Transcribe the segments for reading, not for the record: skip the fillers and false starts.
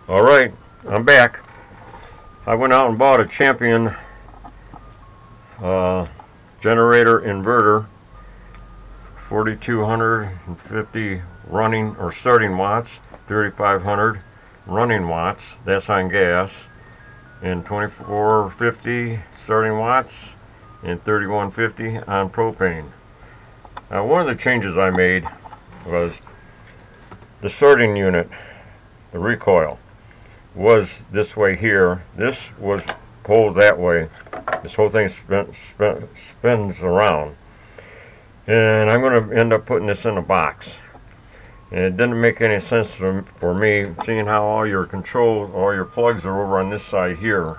Alright, I'm back. I went out and bought a Champion generator inverter, 4250 running or starting watts, 3500 running watts, that's on gas, and 2450 starting watts and 3150 on propane. Now, one of the changes I made was the sorting unit, the recoil, was this way here. This was pulled that way. This whole thing spins around. And I'm going to end up putting this in a box. And it didn't make any sense for me, seeing how all your controls, all your plugs are over on this side here.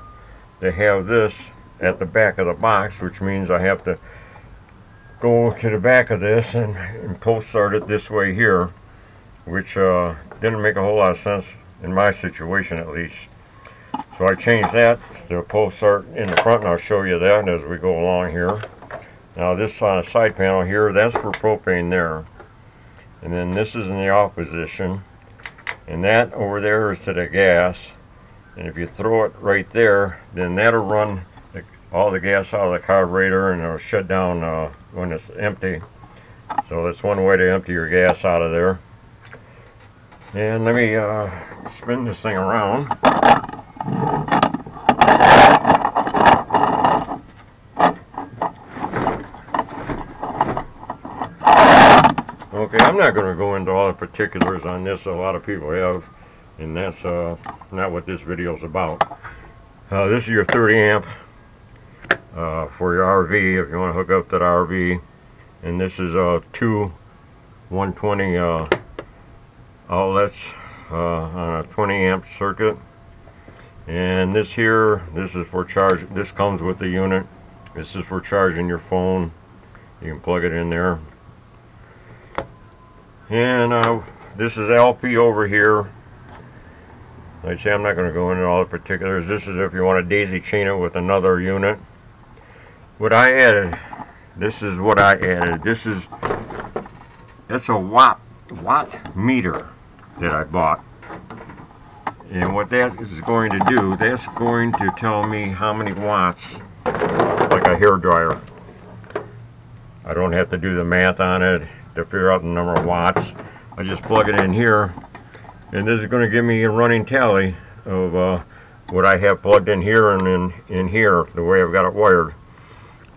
They have this at the back of the box, which means I have to go to the back of this and pull start it this way here, which didn't make a whole lot of sense in my situation, at least. So I changed that to pull start in the front, and I'll show you that as we go along here. Now this side panel here, that's for propane there, and then this is in the off position, and that over there is to the gas. And if you throw it right there, then that'll run all the gas out of the carburetor, and it'll shut down when it's empty. So that's one way to empty your gas out of there. And let me spin this thing around. Okay, I'm not going to go into all the particulars on this. A lot of people have, and that's not what this video is about. This is your 30 amp for your RV if you want to hook up that RV, and this is two 120 outlets on a 20 amp circuit. And this here, this is for charge. This comes with the unit. This is for charging your phone. You can plug it in there. And this is LP over here. Like I say, I'm not going to go into all the particulars. This is if you want to daisy chain it with another unit. What I added, this is what I added. That's a watt meter that I bought. And what that is going to do, that's going to tell me how many watts, like a hair dryer. I don't have to do the math on it to figure out the number of watts. I just plug it in here, and this is going to give me a running tally of what I have plugged in here and in here, the way I've got it wired.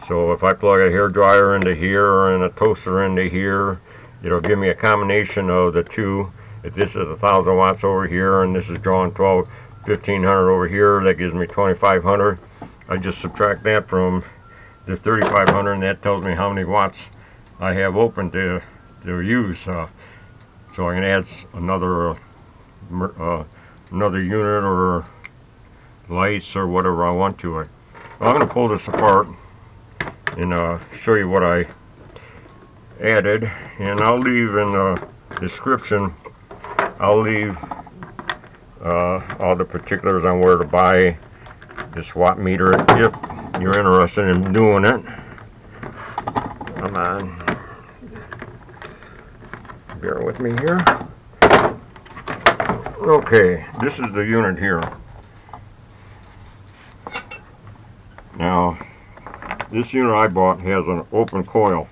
So if I plug a hair dryer into here and a toaster into here, it'll give me a combination of the two. If this is 1,000 watts over here and this is drawing 1,500 over here, that gives me 2,500. I just subtract that from the 3,500, and that tells me how many watts I have open to use. So I can add another unit or lights or whatever I want to it. Well, I'm going to pull this apart and show you what I added, and I'll leave in the description, I'll leave all the particulars on where to buy this watt meter if you're interested in doing it. Come on, bear with me here. Okay, this is the unit here. Now, this unit I bought has an open coil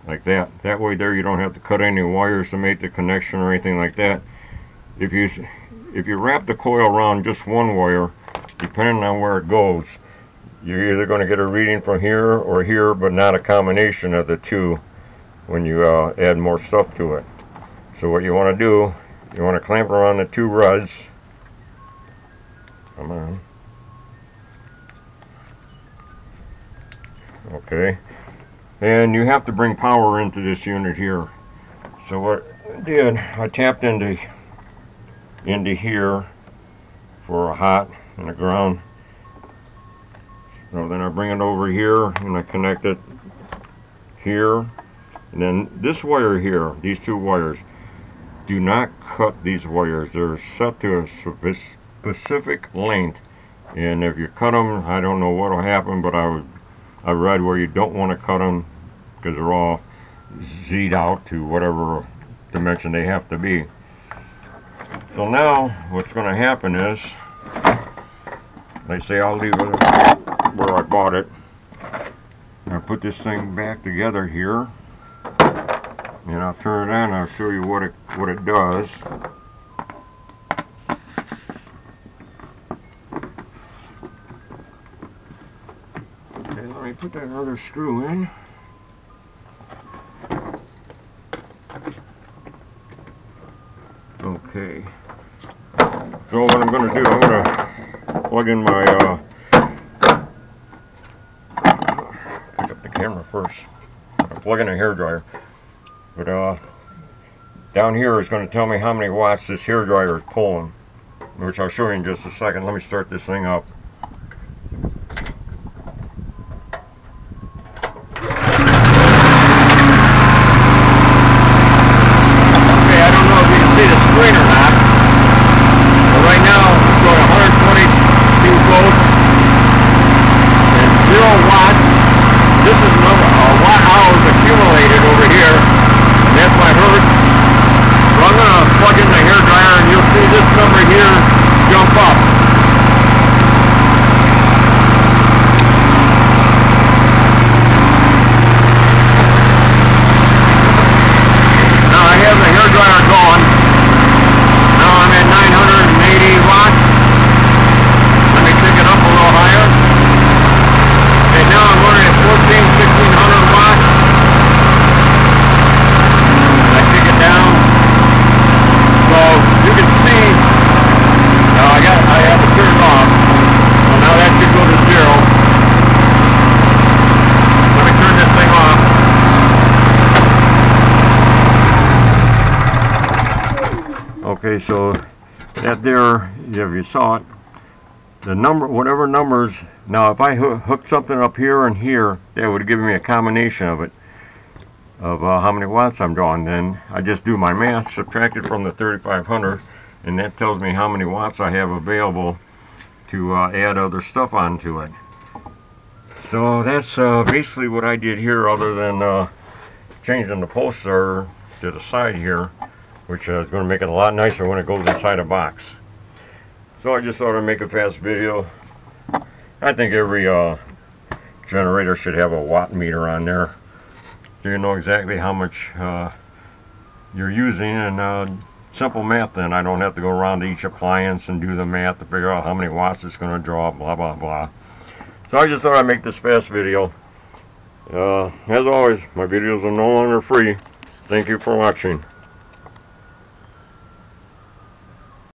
like that. That way there you don't have to cut any wires to make the connection or anything like that. If you wrap the coil around just one wire, depending on where it goes, you're either going to get a reading from here or here, but not a combination of the two when you add more stuff to it. So what you want to do, you want to clamp around the two rods. Come on. Okay, and you have to bring power into this unit here. So what I did, I tapped into here for a hot and a ground. So then I bring it over here and I connect it here, and then this wire here, these two wires, do not cut these wires. They're set to a specific length, and if you cut them, I don't know what will happen, but I read where you don't want to cut them because they're all Z'd out to whatever dimension they have to be. So now what's going to happen is, they say I'll leave it where I bought it. I'll put this thing back together here, and I'll turn it on and I'll show you what it does. Okay, let me put that other screw in. Okay. So what I'm going to do, I'm going to plug in my, pick up the camera first. I'm plugging a hairdryer. But down here is going to tell me how many watts this hairdryer is pulling, which I'll show you in just a second. Let me start this thing up. Okay, so that there, if you saw it, the number, whatever numbers, now if I hook something up here and here, that would give me a combination of it, of how many watts I'm drawing. Then I just do my math, subtract it from the 3500, and that tells me how many watts I have available to add other stuff onto it. So that's basically what I did here, other than changing the pulsar to the side here, which is going to make it a lot nicer when it goes inside a box. So I just thought I'd make a fast video. I think every generator should have a watt meter on there, so you know exactly how much you're using. And simple math, then I don't have to go around to each appliance and do the math to figure out how many watts it's going to draw, blah blah blah. So I just thought I'd make this fast video. As always, my videos are no longer free. Thank you for watching.